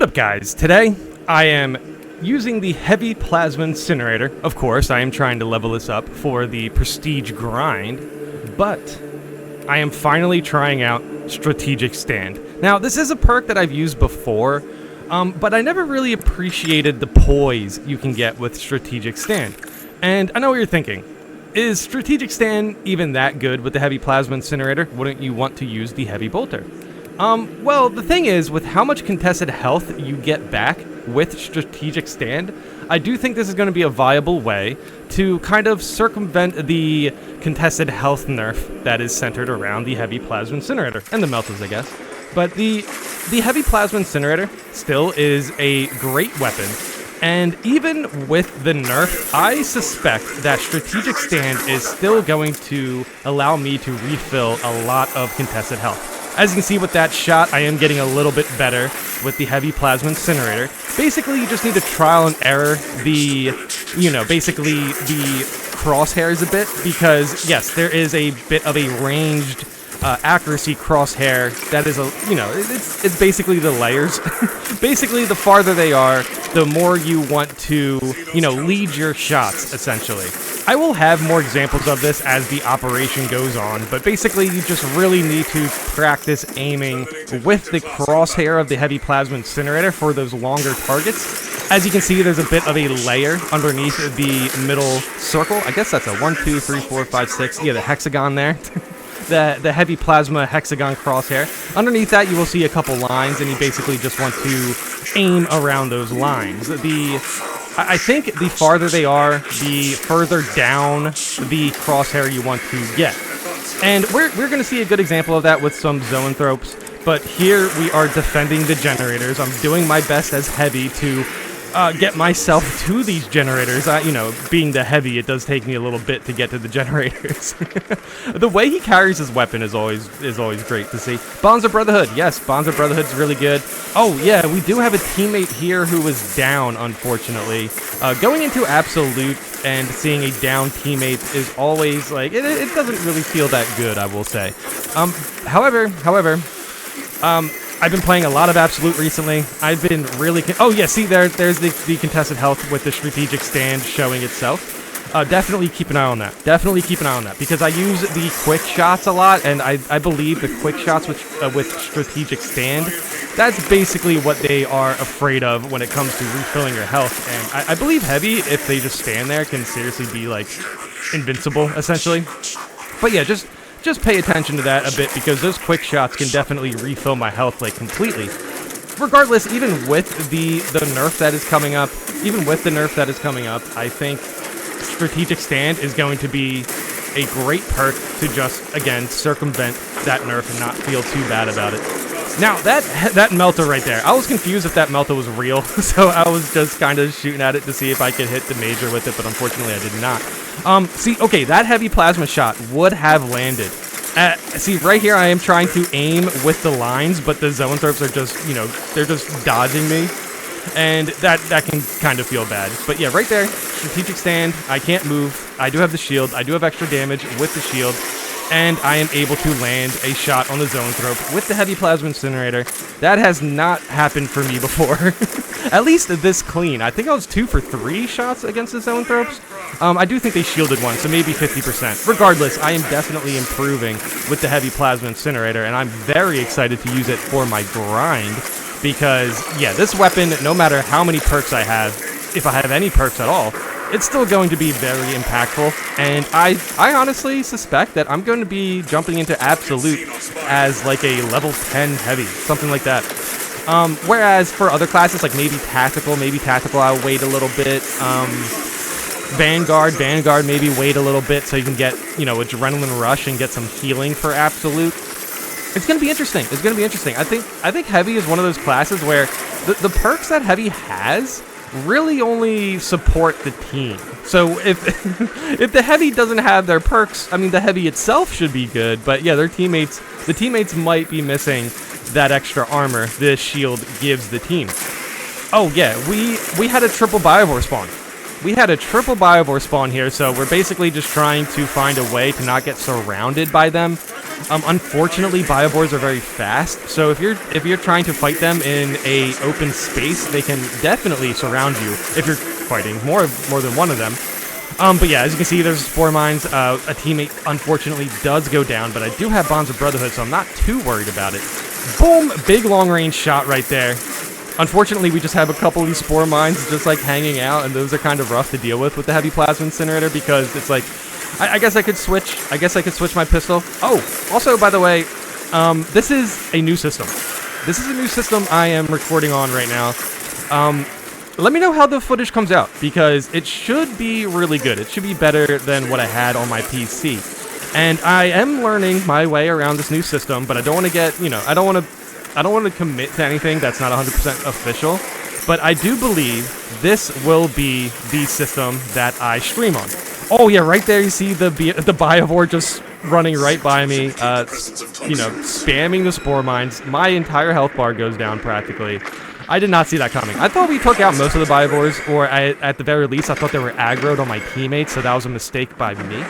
What up, guys? Today I am using the heavy plasma incinerator. Of course, I am trying to level this up for the prestige grind, but I am finally trying out strategic stand. Now, this is a perk that I've used before, but I never really appreciated the poise you can get with strategic stand. And I know what you're thinking. Is strategic stand even that good with the heavy plasma incinerator? Wouldn't you want to use the heavy bolter? Well, the thing is, with how much contested health you get back with strategic stand, I do think this is going to be a viable way to kind of circumvent the contested health nerf that is centered around the heavy plasma incinerator, and the meltas, I guess. But the heavy plasma incinerator still is a great weapon, and even with the nerf, I suspect that strategic stand is still going to allow me to refill a lot of contested health. As you can see with that shot, I am getting a little bit better with the heavy plasma incinerator. Basically, you just need to trial and error the crosshairs a bit, because yes, there is a bit of a ranged accuracy crosshair that is it's basically the layers. Basically, the farther they are, the more you want to, lead your shots, essentially. I will have more examples of this as the operation goes on, but basically you just really need to practice aiming with the crosshair of the heavy plasma incinerator for those longer targets. As you can see, there's a bit of a layer underneath the middle circle. I guess that's a 1, 2, 3, 4, 5, 6. Yeah, the hexagon there. The heavy plasma hexagon crosshair. Underneath that, you will see a couple lines, and you basically just want to aim around those lines. I think the farther they are, the further down the crosshair you want to get. And we're going to see a good example of that with some zoanthropes, but here we are defending the generators. I'm doing my best as heavy to get myself to these generators. Being the heavy, it does take me a little bit to get to the generators. The way he carries his weapon is always great to see. Bonds of Brotherhood, yes, Bonds of Brotherhood's really good. Oh yeah, we do have a teammate here who is down, unfortunately. Going into Absolute and seeing a down teammate is always like it doesn't really feel that good, I will say. However, I've been playing a lot of Absolute recently. I've been really... oh, yeah, see, there's the contested health with the strategic stand showing itself. Definitely keep an eye on that. Definitely keep an eye on that, because I use the quick shots a lot, and I believe the quick shots with strategic stand, that's basically what they are afraid of when it comes to refilling your health. And I believe heavy, if they just stand there, can seriously be, like, invincible, essentially. But yeah, just pay attention to that a bit, because those quick shots can definitely refill my health, like, completely. Regardless, even with the nerf that is coming up, I think strategic stand is going to be a great perk to just, again, circumvent that nerf and not feel too bad about it. Now, that melta right there, I was confused if that melta was real, so I was just kind of shooting at it to see if I could hit the major with it, but unfortunately I did not. See, okay, that heavy plasma shot would have landed. See, right here I am trying to aim with the lines, but the zoanthropes are just, they're just dodging me, and that can kind of feel bad. But yeah, right there, strategic stand, I can't move, I do have the shield, I do have extra damage with the shield, and I am able to land a shot on the zoanthrope with the heavy plasma incinerator. That has not happened for me before. At least this clean. I think I was 2 for 3 shots against the zoanthropes. I do think they shielded one, so maybe 50%. Regardless, I am definitely improving with the heavy plasma incinerator, and I'm very excited to use it for my grind, because, yeah, this weapon, no matter how many perks I have, if I have any perks at all, it's still going to be very impactful, and I honestly suspect that I'm going to be jumping into Absolute as like a level 10 heavy, something like that. Whereas for other classes, like maybe Tactical I'll wait a little bit. Vanguard, maybe wait a little bit so you can get, Adrenaline Rush and get some healing for Absolute. It's going to be interesting. I think Heavy is one of those classes where the perks that Heavy has really only support the team. So if the Heavy doesn't have their perks, I mean, the Heavy itself should be good, but yeah, the teammates might be missing that extra armor the shield gives the team. Oh yeah, we had a triple biovore spawn. Here, so we're basically just trying to find a way to not get surrounded by them. Unfortunately, biovores are very fast, so if you're trying to fight them in a open space, they can definitely surround you if you're fighting more than one of them. But yeah, as you can see, there's spore mines. A teammate unfortunately does go down, but I do have Bonds of Brotherhood, so I'm not too worried about it. Boom! Big long-range shot right there. Unfortunately, we just have a couple of these spore mines just like hanging out, and those are kind of rough to deal with the heavy plasma incinerator, because it's like, I guess I could switch. I guess I could switch my pistol. Oh, also, by the way, this is a new system. This is a new system I am recording on right now. Let me know how the footage comes out, because it should be really good. It should be better than what I had on my PC. And I am learning my way around this new system, but I don't want to get, I don't want to commit to anything that's not 100% official. But I do believe this will be the system that I stream on. Oh yeah, right there you see the biovore just running right by me, spamming the spore mines. My entire health bar goes down practically. I did not see that coming. I thought we took out most of the biovores, or at the very least, I thought they were aggroed on my teammates, so that was a mistake by me.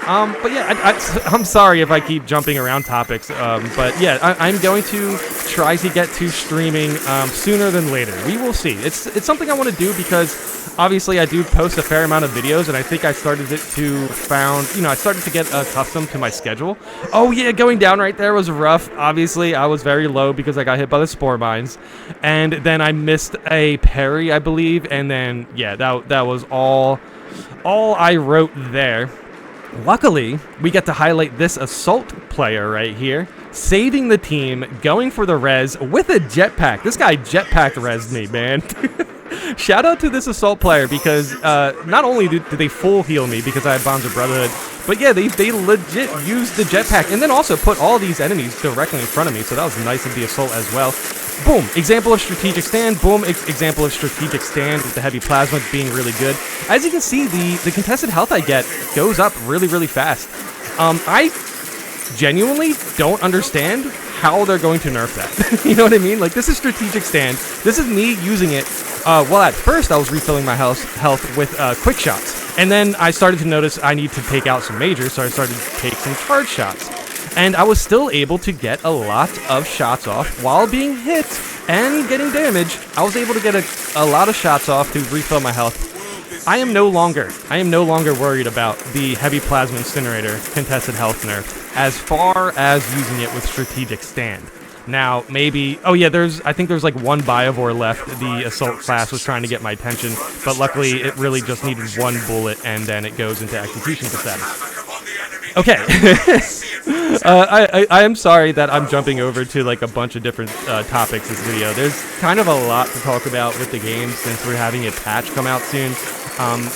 But yeah, I'm sorry if I keep jumping around topics, but yeah, I'm going to try to get to streaming sooner than later. We will see. It's something I want to do because obviously I do post a fair amount of videos, and I think I started I started to get accustomed to my schedule. Oh yeah, going down right there was rough. Obviously, I was very low because I got hit by the spore mines, and then I missed a parry, I believe, and then yeah, that was all I wrote there. Luckily, we get to highlight this assault player right here, saving the team, going for the res with a jetpack. This guy jetpacked resed me, man. Shout out to this assault player, because not only did they full heal me because I have Bonds of Brotherhood, but yeah, they legit used the jetpack and then also put all these enemies directly in front of me, so that was nice of the assault as well. Boom, example of strategic stand. Boom, example of strategic stand with the heavy plasma being really good. As you can see, the contested health I get goes up really, really fast. I genuinely don't understand how they're going to nerf that. You know what I mean? Like, this is strategic stand. This is me using it. Well, at first I was refilling my health with quick shots, and then I started to notice I need to take out some majors, so I started to take some charge shots. And I was still able to get a lot of shots off while being hit and getting damage. I was able to get a lot of shots off to refill my health. I am no longer worried about the heavy plasma incinerator contested health nerf as far as using it with strategic stand. Now, maybe, oh yeah, I think there's like one biovore left. The assault class was trying to get my attention, but luckily it really just needed one bullet, and then it goes into execution status. Okay. I am sorry that I'm jumping over to like a bunch of different topics this video. There's kind of a lot to talk about with the game since we're having a patch come out soon.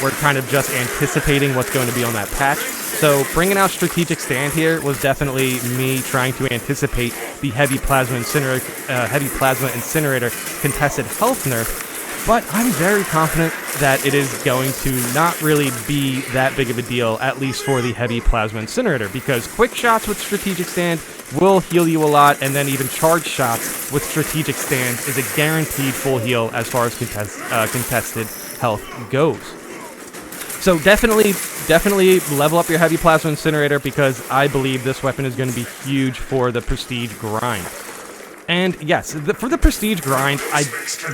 We're kind of just anticipating what's going to be on that patch. So bringing out strategic stand here was definitely me trying to anticipate the heavy plasma incinerator contested health nerf. But I'm very confident that it is going to not really be that big of a deal, at least for the heavy plasma incinerator, because quick shots with strategic stand will heal you a lot, and then even charge shots with strategic stand is a guaranteed full heal as far as contested health goes. So definitely level up your heavy plasma incinerator, because I believe this weapon is going to be huge for the prestige grind. And yes, for the prestige grind, I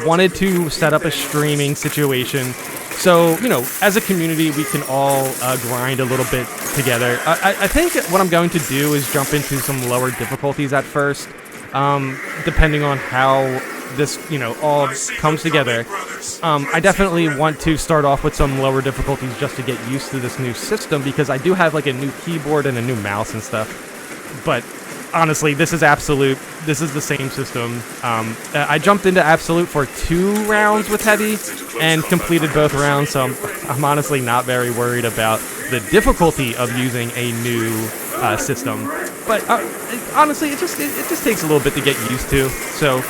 wanted to set up a streaming situation. So, as a community, we can all grind a little bit together. I think what I'm going to do is jump into some lower difficulties at first, depending on how this, all comes together. I definitely want to start off with some lower difficulties just to get used to this new system, because I do have like a new keyboard and a new mouse and stuff. But honestly, this is Absolute. This is the same system. I jumped into Absolute for 2 rounds with Heavy and completed both rounds, so I'm honestly not very worried about the difficulty of using a new system. But honestly, it just takes a little bit to get used to. So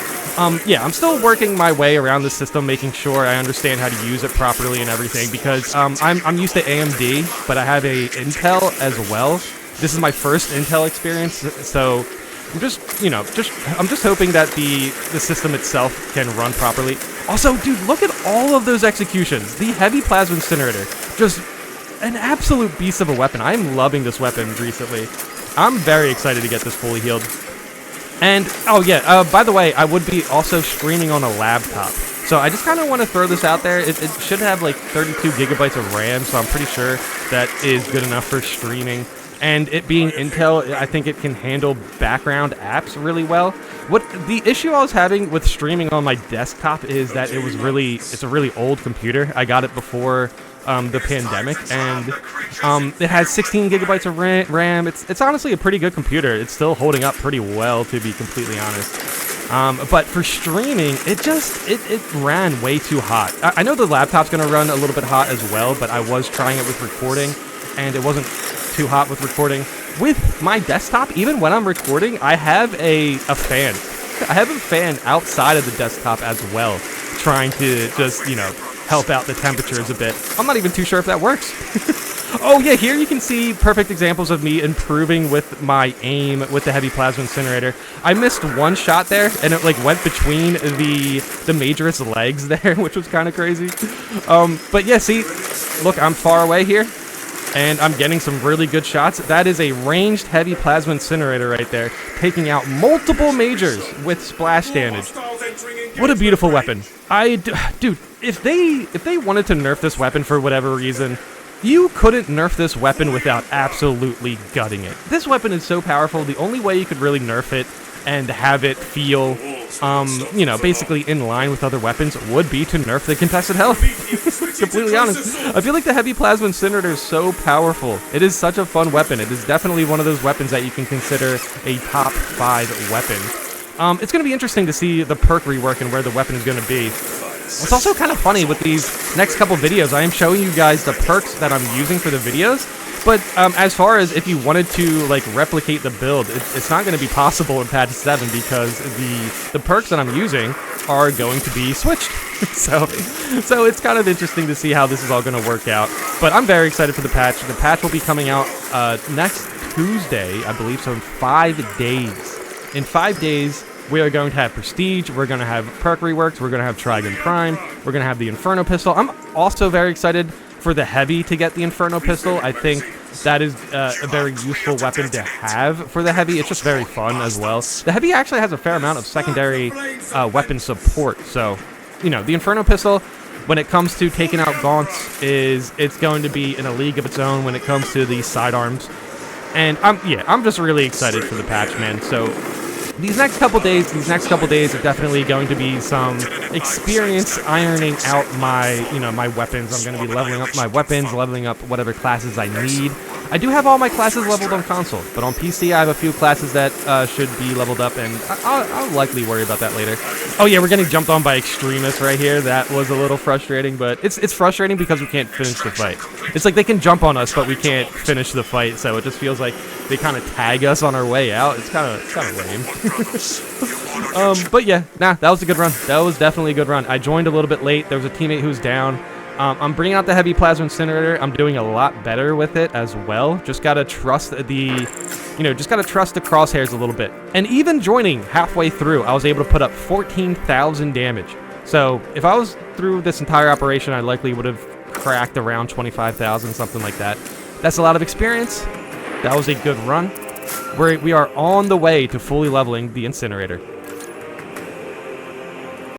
yeah, I'm still working my way around the system, making sure I understand how to use it properly and everything, because I'm used to AMD, but I have a Intel as well. This is my first Intel experience, so I'm just hoping that the system itself can run properly. Also, dude, look at all of those executions. The heavy plasma incinerator, just an absolute beast of a weapon. I'm loving this weapon recently. I'm very excited to get this fully healed. And, oh yeah, by the way, I would be also streaming on a laptop. So I just kind of want to throw this out there. It should have like 32 gigabytes of RAM, so I'm pretty sure that is good enough for streaming. And it being Intel, I think it can handle background apps really well. What the issue I was having with streaming on my desktop is that it's a really old computer. I got it before the pandemic, and it has 16 gigabytes of RAM. It's honestly a pretty good computer. It's still holding up pretty well, to be completely honest. But for streaming, it ran way too hot. I know the laptop's gonna run a little bit hot as well, but I was trying it with recording, and it wasn't too hot with recording. With my desktop, even when I'm recording, I have a fan. I have a fan outside of the desktop as well, trying to just, you know, help out the temperatures a bit. I'm not even too sure if that works. Oh yeah, here you can see perfect examples of me improving with my aim with the heavy plasma incinerator. I missed one shot there, and it like went between the Major's legs there, which was kind of crazy. But yeah, see, look, I'm far away here, and I'm getting some really good shots. That is a ranged heavy plasma incinerator right there, taking out multiple Majors with splash damage. What a beautiful weapon. Dude, if they wanted to nerf this weapon for whatever reason, you couldn't nerf this weapon without absolutely gutting it. This weapon is so powerful, the only way you could really nerf it and have it feel, you know, basically in line with other weapons would be to nerf the contested health. Completely honest. I feel like the heavy plasma incinerator is so powerful. It is such a fun weapon. It is definitely one of those weapons that you can consider a top 5 weapon. It's going to be interesting to see the perk rework and where the weapon is going to be. It's also kind of funny with these next couple videos. I am showing you guys the perks that I'm using for the videos, but as far as if you wanted to like replicate the build, it's not going to be possible in patch 7 because the perks that I'm using are going to be switched. so it's kind of interesting to see how this is all going to work out. But I'm very excited for the patch. The patch will be coming out next Tuesday, I believe, so in 5 days. In 5 days, we are going to have Prestige, we're going to have perk reworks, we're going to have Trigun Prime, we're going to have the Inferno pistol. I'm also very excited for the Heavy to get the Inferno pistol. I think that is a very useful weapon to have for the Heavy. It's just very fun as well. The Heavy actually has a fair amount of secondary weapon support. So, you know, the Inferno pistol, when it comes to taking out Gaunts, it's going to be in a league of its own when it comes to the sidearms. And I'm just really excited for the patch, man. So these next couple days are definitely going to be some experience ironing out my weapons. I'm going to be leveling up my weapons, leveling up whatever classes I need. I do have all my classes leveled on console, but on PC I have a few classes that should be leveled up, and I'll likely worry about that later. Oh yeah, we're getting jumped on by extremists right here. That was a little frustrating, but it's frustrating because we can't finish the fight. It's like they can jump on us, but we can't finish the fight, so it just feels like they kind of tag us on our way out. It's kind of lame. But yeah, that was a good run. That was definitely a good run. I joined a little bit late. There was a teammate who's down. I'm bringing out the heavy plasma incinerator. I'm doing a lot better with it as well. Just gotta trust the crosshairs a little bit. And even joining halfway through, I was able to put up 14,000 damage. So if I was through this entire operation, I likely would have cracked around 25,000, something like that. That's a lot of experience. That was a good run. We are on the way to fully leveling the incinerator.